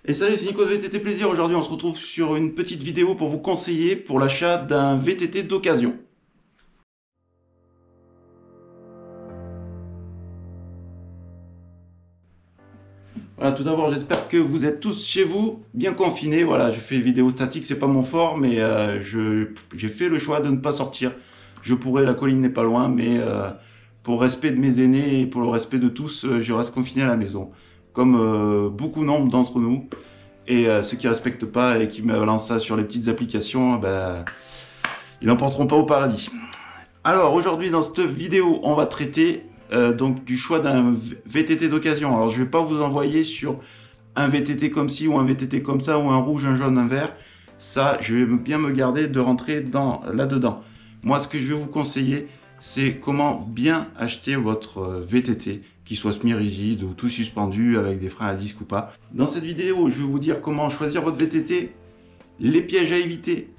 Et salut, c'est Nico de VTT Plaisir. Aujourd'hui, on se retrouve sur une petite vidéo pour vous conseiller pour l'achat d'un VTT d'occasion. Voilà, tout d'abord, j'espère que vous êtes tous chez vous, bien confinés. Voilà, je fais vidéo statique, c'est pas mon fort, mais j'ai fait le choix de ne pas sortir. Je pourrais, la colline n'est pas loin, mais pour respect de mes aînés et pour le respect de tous, je reste confiné à la maison. Comme beaucoup nombre d'entre nous. Et ceux qui ne respectent pas et qui me lancent ça sur les petites applications, ben, ils n'emporteront pas au paradis. Alors aujourd'hui dans cette vidéo, on va traiter donc du choix d'un VTT d'occasion. Alors je ne vais pas vous envoyer sur un VTT comme ci ou un VTT comme ça, ou un rouge, un jaune, un vert. Ça, je vais bien me garder de rentrer là-dedans. Moi, ce que je vais vous conseiller, c'est comment bien acheter votre VTT, qu'il soit semi-rigide ou tout suspendu avec des freins à disque ou pas. Dans cette vidéo, je vais vous dire comment choisir votre VTT, les pièges à éviter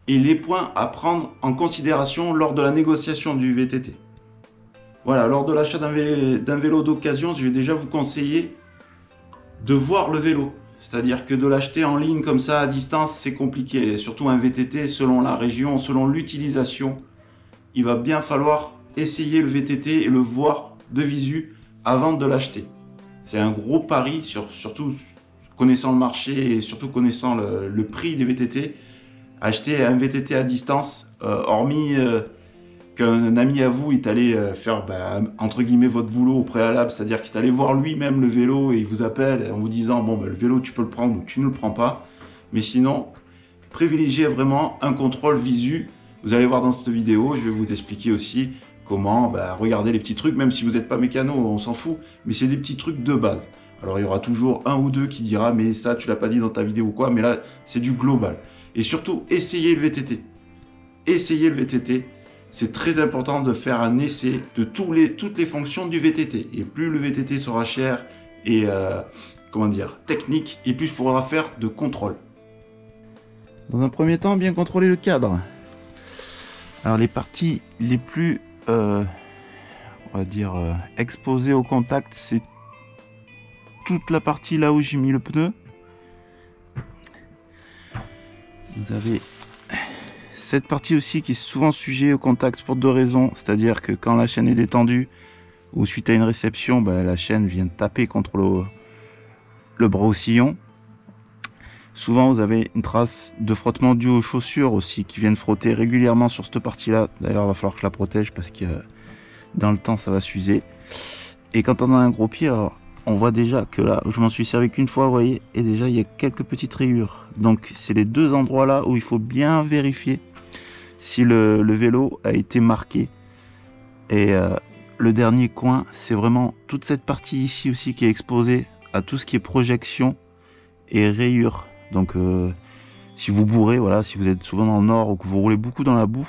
et les points à prendre en considération lors de la négociation du VTT. Voilà, lors de l'achat d'un vélo d'occasion, je vais déjà vous conseiller de voir le vélo. C'est-à-dire que de l'acheter en ligne comme ça à distance, c'est compliqué. Et surtout un VTT, selon la région, selon l'utilisation, il va bien falloir essayer le VTT et le voir de visu avant de l'acheter. C'est un gros pari, surtout connaissant le marché et surtout connaissant le prix des VTT. Acheter un VTT à distance, hormis qu'un ami à vous est allé faire entre guillemets votre boulot au préalable, c'est-à-dire qu'il est allé voir lui-même le vélo et il vous appelle en vous disant bon le vélo tu peux le prendre ou tu ne le prends pas. Mais sinon, privilégiez vraiment un contrôle visu. Vous allez voir dans cette vidéo, je vais vous expliquer aussi comment regarder les petits trucs, même si vous n'êtes pas mécano, on s'en fout, mais c'est des petits trucs de base. Alors il y aura toujours un ou deux qui dira mais ça tu l'as pas dit dans ta vidéo ou quoi, mais là c'est du global. Et surtout, essayez le VTT. Essayez le VTT. C'est très important de faire un essai de toutes les fonctions du VTT. Et plus le VTT sera cher et technique, et plus il faudra faire de contrôle. Dans un premier temps, bien contrôler le cadre. Alors les parties les plus exposées au contact, c'est toute la partie là où j'ai mis le pneu. Vous avez cette partie aussi qui est souvent sujet au contact pour deux raisons, c'est-à-dire que quand la chaîne est détendue ou suite à une réception, la chaîne vient taper contre le bras au sillon. Souvent vous avez une trace de frottement dû aux chaussures aussi qui viennent frotter régulièrement sur cette partie-là. D'ailleurs il va falloir que je la protège parce que dans le temps ça va s'user. Et quand on a un gros pied, alors, on voit déjà que là, je m'en suis servi qu'une fois, vous voyez, et déjà il y a quelques petites rayures. Donc c'est les deux endroits là où il faut bien vérifier si le vélo a été marqué. Et le dernier coin, c'est vraiment toute cette partie ici aussi qui est exposée à tout ce qui est projection et rayures. Donc si vous bourrez, voilà, si vous êtes souvent dans le nord ou que vous roulez beaucoup dans la boue,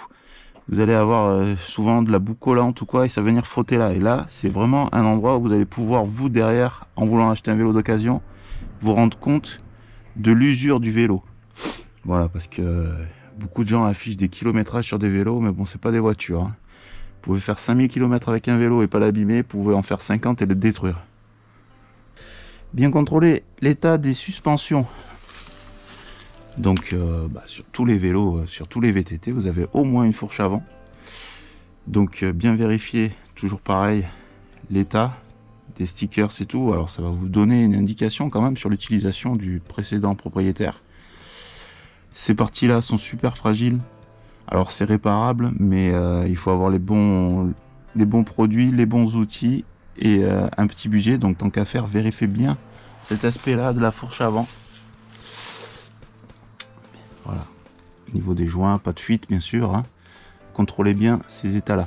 vous allez avoir souvent de la boue collante ou quoi et ça va venir frotter là. Et là, c'est vraiment un endroit où vous allez pouvoir, vous derrière, en voulant acheter un vélo d'occasion, vous rendre compte de l'usure du vélo. Voilà, parce que beaucoup de gens affichent des kilométrages sur des vélos, mais bon, c'est pas des voitures. Hein. Vous pouvez faire 5000 km avec un vélo et pas l'abîmer, vous pouvez en faire 50 et le détruire. Bien contrôler l'état des suspensions. Donc sur tous les vélos, sur tous les VTT, vous avez au moins une fourche avant. Donc bien vérifier, toujours pareil, l'état des stickers et tout. Alors ça va vous donner une indication quand même sur l'utilisation du précédent propriétaire. Ces parties là sont super fragiles. Alors c'est réparable, mais il faut avoir les bons produits, les bons outils et un petit budget. Donc tant qu'à faire, vérifiez bien cet aspect là de la fourche avant. Voilà, au niveau des joints, pas de fuite bien sûr, hein. Contrôlez bien ces états là.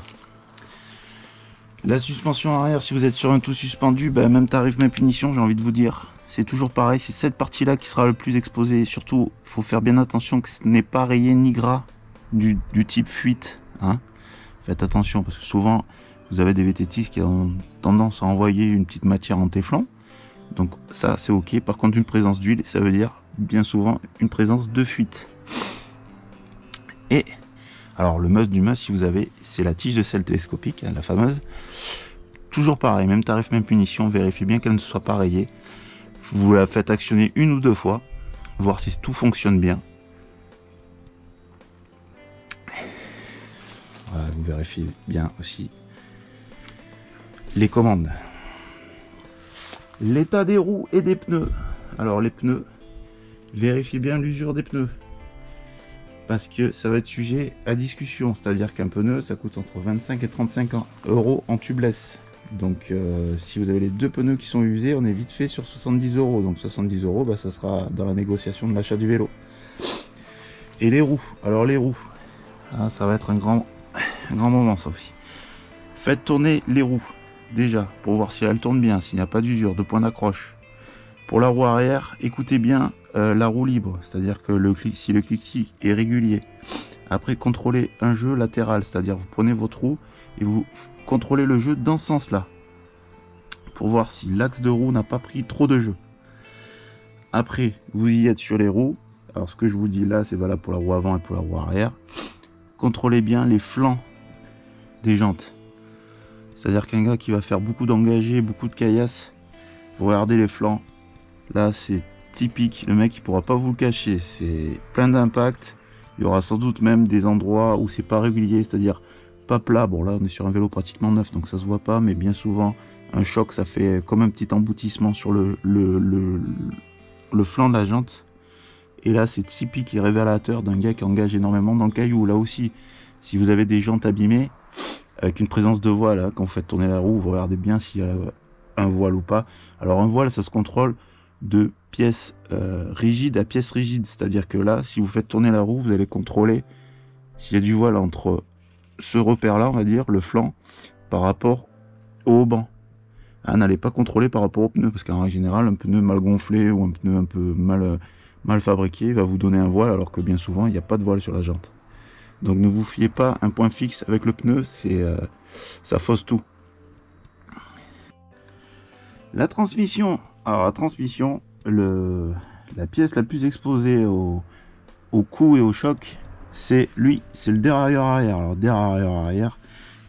La suspension arrière, si vous êtes sur un tout suspendu, même tarif, même punition, j'ai envie de vous dire. C'est toujours pareil, c'est cette partie là qui sera le plus exposée. Et surtout, il faut faire bien attention que ce n'est pas rayé ni gras du type fuite, hein. Faites attention parce que souvent vous avez des VTTistes qui ont tendance à envoyer une petite matière en téflon. Donc ça c'est ok. Par contre une présence d'huile, ça veut dire bien souvent une présence de fuite. Et alors le must du must, si vous avez, c'est la tige de selle télescopique, hein, la fameuse. Toujours pareil, même tarif, même punition, vérifiez bien qu'elle ne soit pas rayée. Vous la faites actionner 1 ou 2 fois, voir si tout fonctionne bien. Voilà, vous vérifiez bien aussi les commandes. L'état des roues et des pneus. Alors les pneus, vérifiez bien l'usure des pneus. Parce que ça va être sujet à discussion. C'est-à-dire qu'un pneu, ça coûte entre 25 et 35 € en tubeless. Donc si vous avez les 2 pneus qui sont usés, on est vite fait sur 70 €. Donc 70 €, bah, ça sera dans la négociation de l'achat du vélo. Et les roues. Alors les roues, ah, ça va être un grand moment ça aussi. Faites tourner les roues déjà pour voir si elles tournent bien, s'il n'y a pas d'usure, de point d'accroche. Pour la roue arrière, écoutez bien la roue libre, c'est-à-dire que si le cliquetis est régulier. Après, contrôlez un jeu latéral, c'est-à-dire vous prenez votre roue et vous contrôlez le jeu dans ce sens-là pour voir si l'axe de roue n'a pas pris trop de jeu. Après, vous y êtes sur les roues. Alors ce que je vous dis là, c'est valable pour la roue avant et pour la roue arrière. Contrôlez bien les flancs des jantes. C'est-à-dire qu'un gars qui va faire beaucoup d'engagés, beaucoup de caillasses, vous regardez les flancs. Là, c'est typique. Le mec, il pourra pas vous le cacher. C'est plein d'impact. Il y aura sans doute même des endroits où c'est pas régulier, c'est-à-dire pas plat. Bon, là, on est sur un vélo pratiquement neuf, donc ça se voit pas. Mais bien souvent, un choc, ça fait comme un petit emboutissement sur le flanc de la jante. Et là, c'est typique et révélateur d'un gars qui engage énormément dans le caillou. Là aussi, si vous avez des jantes abîmées, avec une présence de voile, hein, quand vous faites tourner la roue, vous regardez bien s'il y a un voile ou pas. Alors un voile, ça se contrôle de pièces rigides à pièces rigides. C'est-à-dire que là, si vous faites tourner la roue, vous allez contrôler s'il y a du voile entre ce repère-là, on va dire, le flanc, par rapport au haut-banc. Hein, n'allez pas contrôler par rapport au pneu, parce qu'en général, un pneu mal gonflé ou un pneu un peu mal fabriqué va vous donner un voile, alors que bien souvent, il n'y a pas de voile sur la jante. Donc ne vous fiez pas un point fixe avec le pneu, ça fausse tout. La transmission. Alors la transmission, la pièce la plus exposée au coup et au choc, c'est le dérailleur arrière. Alors dérailleur arrière,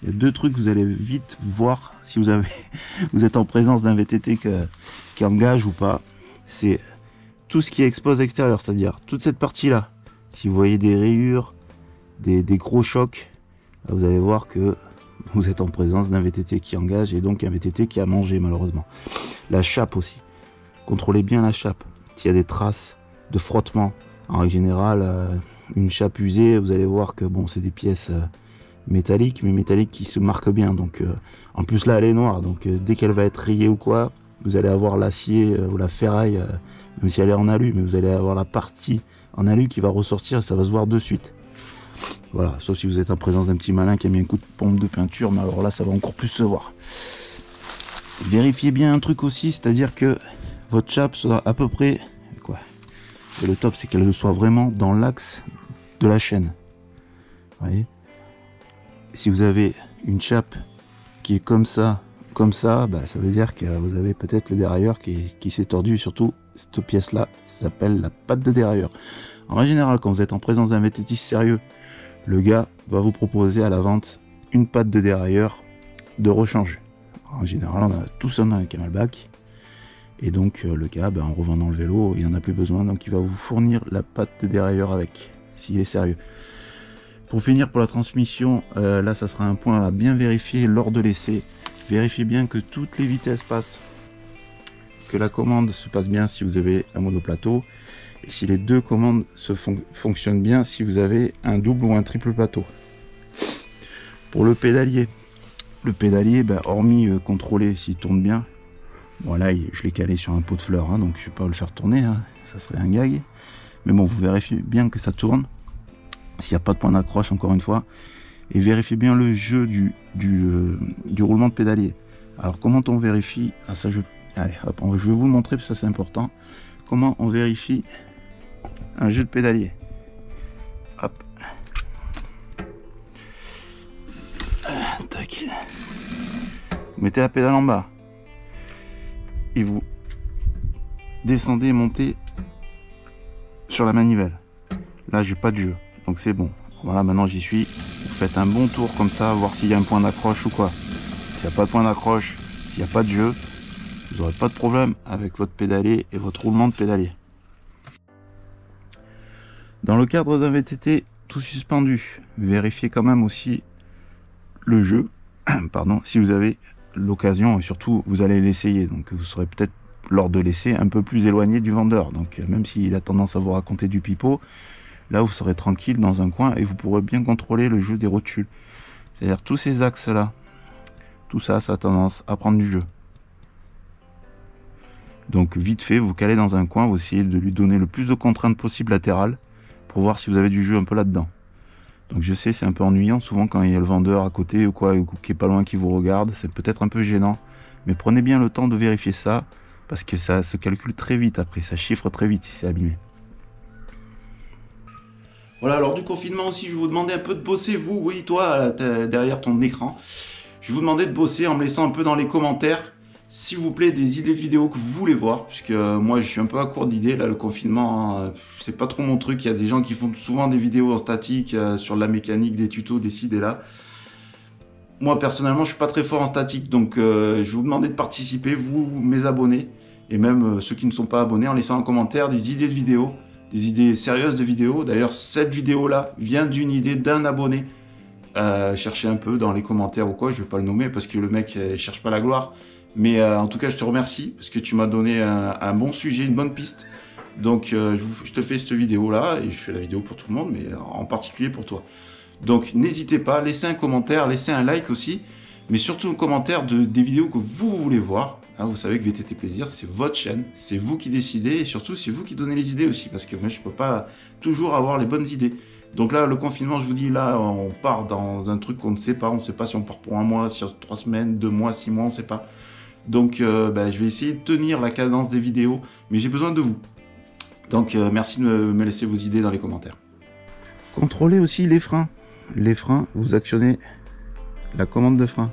il y a 2 trucs que vous allez vite voir si vous êtes en présence d'un VTT qui engage ou pas. C'est tout ce qui est expose extérieur, c'est-à-dire toute cette partie-là. Si vous voyez des rayures, des gros chocs, vous allez voir que vous êtes en présence d'un VTT qui engage et donc un VTT qui a mangé malheureusement. La chape aussi. Contrôlez bien la chape. S'il y a des traces de frottement, en règle générale, une chape usée, vous allez voir que bon, c'est des pièces métalliques, mais métalliques qui se marquent bien. Donc, en plus là, elle est noire. Donc, dès qu'elle va être rayée ou quoi, vous allez avoir l'acier ou la ferraille, même si elle est en alu, mais vous allez avoir la partie en alu qui va ressortir et ça va se voir de suite. Voilà, sauf si vous êtes en présence d'un petit malin qui a mis un coup de pompe de peinture, mais alors là, ça va encore plus se voir. Vérifiez bien un truc aussi, c'est-à-dire que votre chape soit à peu près, quoi. Et le top, c'est qu'elle soit vraiment dans l'axe de la chaîne. Vous voyez, si vous avez une chape qui est comme ça, bah, ça veut dire que vous avez peut-être le dérailleur qui s'est tordu. Surtout, cette pièce-là s'appelle la patte de dérailleur. En général, quand vous êtes en présence d'un VTT sérieux, le gars va vous proposer à la vente une patte de dérailleur de rechange. En général, on a tous un camelback. Et donc, le gars, ben, en revendant le vélo, il n'en a plus besoin. Donc, il va vous fournir la patte de dérailleur avec, s'il est sérieux. Pour finir, pour la transmission, là, ça sera un point à bien vérifier lors de l'essai. Vérifiez bien que toutes les vitesses passent. Que la commande se passe bien si vous avez un monoplateau. Et si les 2 commandes fonctionnent bien si vous avez un double ou un triple plateau. Pour le pédalier, ben, hormis contrôler s'il tourne bien, bon là je l'ai calé sur un pot de fleurs, hein, donc je ne vais pas le faire tourner, hein, ça serait un gag. Mais bon, vous vérifiez bien que ça tourne, s'il n'y a pas de point d'accroche encore une fois, et vérifiez bien le jeu du roulement de pédalier. Alors comment on vérifie? Allez, hop, je vais vous le montrer parce que ça c'est important. Comment on vérifie un jeu de pédalier? Hop. Tac. Vous mettez la pédale en bas. Et vous descendez et montez sur la manivelle. Là, j'ai pas de jeu. Donc c'est bon. Voilà, maintenant j'y suis. Vous faites un bon tour comme ça, voir s'il y a un point d'accroche ou quoi. S'il n'y a pas de point d'accroche, s'il n'y a pas de jeu, vous n'aurez pas de problème avec votre pédalier et votre roulement de pédalier. Dans le cadre d'un VTT tout suspendu, vérifiez quand même aussi le jeu, pardon, si vous avez l'occasion, et surtout vous allez l'essayer, donc vous serez peut-être lors de l'essai un peu plus éloigné du vendeur, donc même s'il a tendance à vous raconter du pipeau, là vous serez tranquille dans un coin et vous pourrez bien contrôler le jeu des rotules, c'est-à-dire tous ces axes là, tout ça, ça a tendance à prendre du jeu. Donc vite fait, vous calez dans un coin, vous essayez de lui donner le plus de contraintes possibles latérales pour voir si vous avez du jeu un peu là-dedans. Donc je sais, c'est un peu ennuyant souvent quand il y a le vendeur à côté ou quoi, ou qui est pas loin qui vous regarde, c'est peut-être un peu gênant, mais prenez bien le temps de vérifier ça, parce que ça se calcule très vite après, ça chiffre très vite si c'est abîmé. Voilà, alors du confinement aussi, je vais vous demander un peu de bosser, vous, oui, toi, derrière ton écran. Je vais vous demander de bosser en me laissant un peu dans les commentaires, s'il vous plaît, des idées de vidéos que vous voulez voir, puisque moi, je suis un peu à court d'idées, là, le confinement, hein, c'est pas trop mon truc. Il y a des gens qui font souvent des vidéos en statique, sur de la mécanique, des tutos, des ci, des là. Moi, personnellement, je suis pas très fort en statique, donc je vais vous demander de participer, vous, mes abonnés, et même ceux qui ne sont pas abonnés, en laissant en commentaire des idées de vidéos, des idées sérieuses de vidéos. D'ailleurs, cette vidéo-là vient d'une idée d'un abonné. Cherchez un peu dans les commentaires ou quoi, je vais pas le nommer parce que le mec cherche pas la gloire. Mais en tout cas, je te remercie parce que tu m'as donné un bon sujet, une bonne piste. Donc, je te fais cette vidéo-là et je fais la vidéo pour tout le monde, mais en particulier pour toi. Donc, n'hésitez pas, laissez un commentaire, laissez un like aussi, mais surtout un commentaire des vidéos que vous voulez voir. Hein, vous savez que VTT Plaisir, c'est votre chaîne, c'est vous qui décidez et surtout, c'est vous qui donnez les idées aussi parce que moi, je peux pas toujours avoir les bonnes idées. Donc là, le confinement, je vous dis, là, on part dans un truc qu'on ne sait pas. On ne sait pas si on part pour un mois, sur 3 semaines, 2 mois, 6 mois, on ne sait pas. Donc, je vais essayer de tenir la cadence des vidéos, mais j'ai besoin de vous. Donc, merci de me laisser vos idées dans les commentaires. Contrôlez aussi les freins. Les freins, vous actionnez la commande de frein.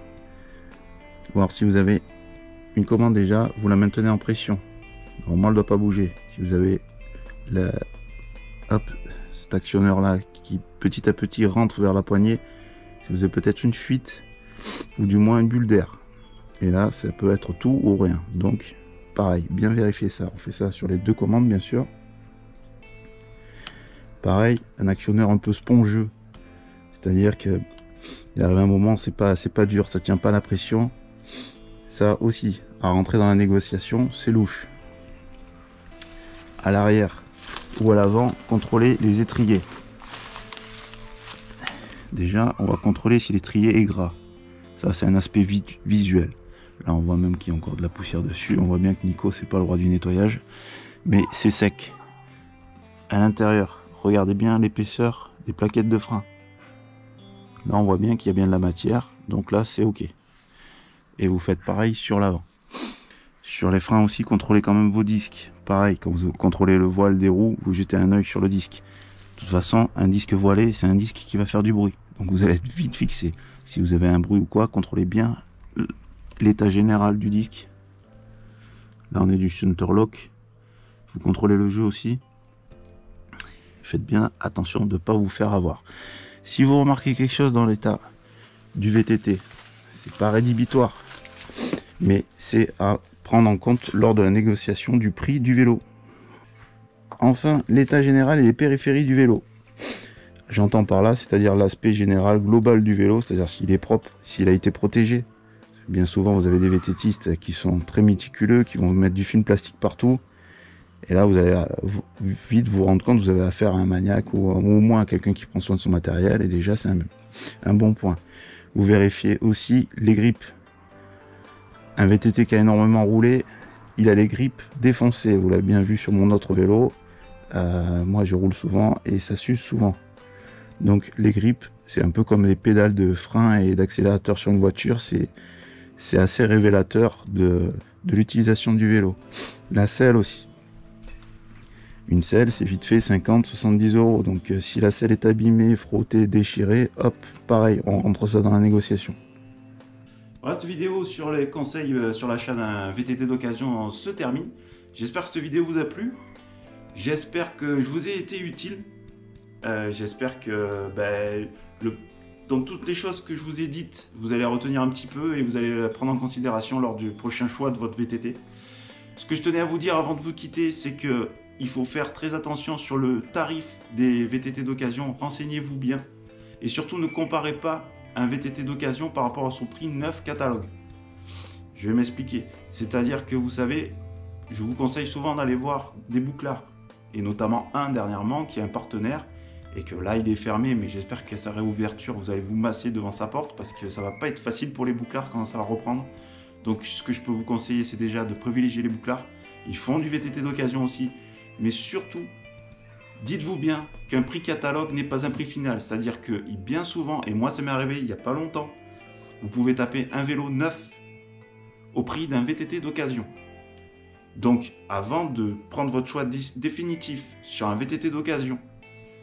Voir si vous avez une commande déjà, vous la maintenez en pression. Normalement, elle ne doit pas bouger. Si vous avez cet actionneur là qui petit à petit rentre vers la poignée, si vous avez peut-être une fuite ou du moins une bulle d'air, et là ça peut être tout ou rien. Donc pareil, bien vérifier ça. On fait ça sur les deux commandes bien sûr. Pareil, un actionneur un peu spongieux, c'est-à-dire que il arrive un moment, c'est pas dur, ça tient pas la pression. Ça aussi, à rentrer dans la négociation, c'est louche. À l'arrière ou à l'avant, contrôler les étriers. Déjà, on va contrôler si l'étrier est gras. Ça, c'est un aspect visuel. Là, on voit même qu'il y a encore de la poussière dessus. On voit bien que Nico, c'est pas le roi du nettoyage. Mais c'est sec. À l'intérieur, regardez bien l'épaisseur des plaquettes de frein. Là, on voit bien qu'il y a bien de la matière. Donc là, c'est OK. Et vous faites pareil sur l'avant. Sur les freins aussi, contrôlez quand même vos disques. Pareil, quand vous contrôlez le voile des roues, vous jetez un œil sur le disque. De toute façon, un disque voilé, c'est un disque qui va faire du bruit. Donc vous allez être vite fixé. Si vous avez un bruit ou quoi, contrôlez bien l'état général du disque. Là, on est du center lock. Vous contrôlez le jeu aussi. Faites bien attention de ne pas vous faire avoir. Si vous remarquez quelque chose dans l'état du VTT, c'est pas rédhibitoire, mais c'est à prendre en compte lors de la négociation du prix du vélo. Enfin, l'état général et les périphéries du vélo. J'entends par là, c'est-à-dire l'aspect général global du vélo, c'est-à-dire s'il est propre, s'il a été protégé. Bien souvent, vous avez des VTTistes qui sont très méticuleux, qui vont mettre du film plastique partout. Et là, vous allez vite vous rendre compte que vous avez affaire à un maniaque ou au moins à quelqu'un qui prend soin de son matériel. Et déjà, c'est un bon point. Vous vérifiez aussi les grippes. Un VTT qui a énormément roulé, il a les grippes défoncées. Vous l'avez bien vu sur mon autre vélo. Moi, je roule souvent et ça s'use souvent. Donc, les grippes, c'est un peu comme les pédales de frein et d'accélérateur sur une voiture. C'est assez révélateur de l'utilisation du vélo. La selle aussi. Une selle, c'est vite fait 50-70 €. Donc, si la selle est abîmée, frottée, déchirée, hop, pareil, on rentre ça dans la négociation. Voilà, cette vidéo sur les conseils sur l'achat d'un VTT d'occasion se termine. J'espère que cette vidéo vous a plu. J'espère que je vous ai été utile. J'espère que dans toutes les choses que je vous ai dites, vous allez retenir un petit peu et vous allez prendre en considération lors du prochain choix de votre VTT. Ce que je tenais à vous dire avant de vous quitter, c'est que il faut faire très attention sur le tarif des VTT d'occasion. Renseignez-vous bien. Et surtout, ne comparez pas un VTT d'occasion par rapport à son prix neuf catalogue. Je vais m'expliquer. C'est-à-dire que vous savez, je vous conseille souvent d'aller voir des bouclards. Et notamment un dernièrement qui est un partenaire. Et que là, il est fermé. Mais j'espère qu'à sa réouverture, vous allez vous masser devant sa porte. Parce que ça ne va pas être facile pour les bouclards quand ça va reprendre. Donc ce que je peux vous conseiller, c'est déjà de privilégier les bouclards. Ils font du VTT d'occasion aussi. Mais surtout, dites-vous bien qu'un prix catalogue n'est pas un prix final. C'est-à-dire que bien souvent, et moi ça m'est arrivé il n'y a pas longtemps, vous pouvez taper un vélo neuf au prix d'un VTT d'occasion. Donc avant de prendre votre choix définitif sur un VTT d'occasion,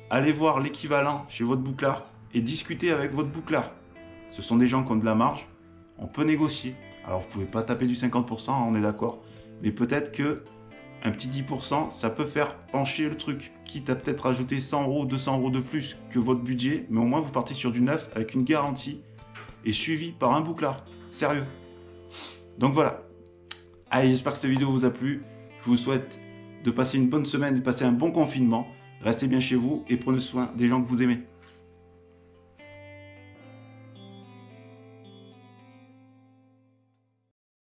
allez voir l'équivalent chez votre bouclard et discutez avec votre bouclard. Ce sont des gens qui ont de la marge, on peut négocier. Alors vous ne pouvez pas taper du 50%, on est d'accord, mais peut-être que un petit 10%, ça peut faire pencher le truc, quitte à peut-être rajouter 100 €, 200 € de plus que votre budget, mais au moins vous partez sur du neuf avec une garantie et suivi par un bouclard. Sérieux. Donc voilà. Allez, j'espère que cette vidéo vous a plu. Je vous souhaite de passer une bonne semaine, de passer un bon confinement. Restez bien chez vous et prenez soin des gens que vous aimez.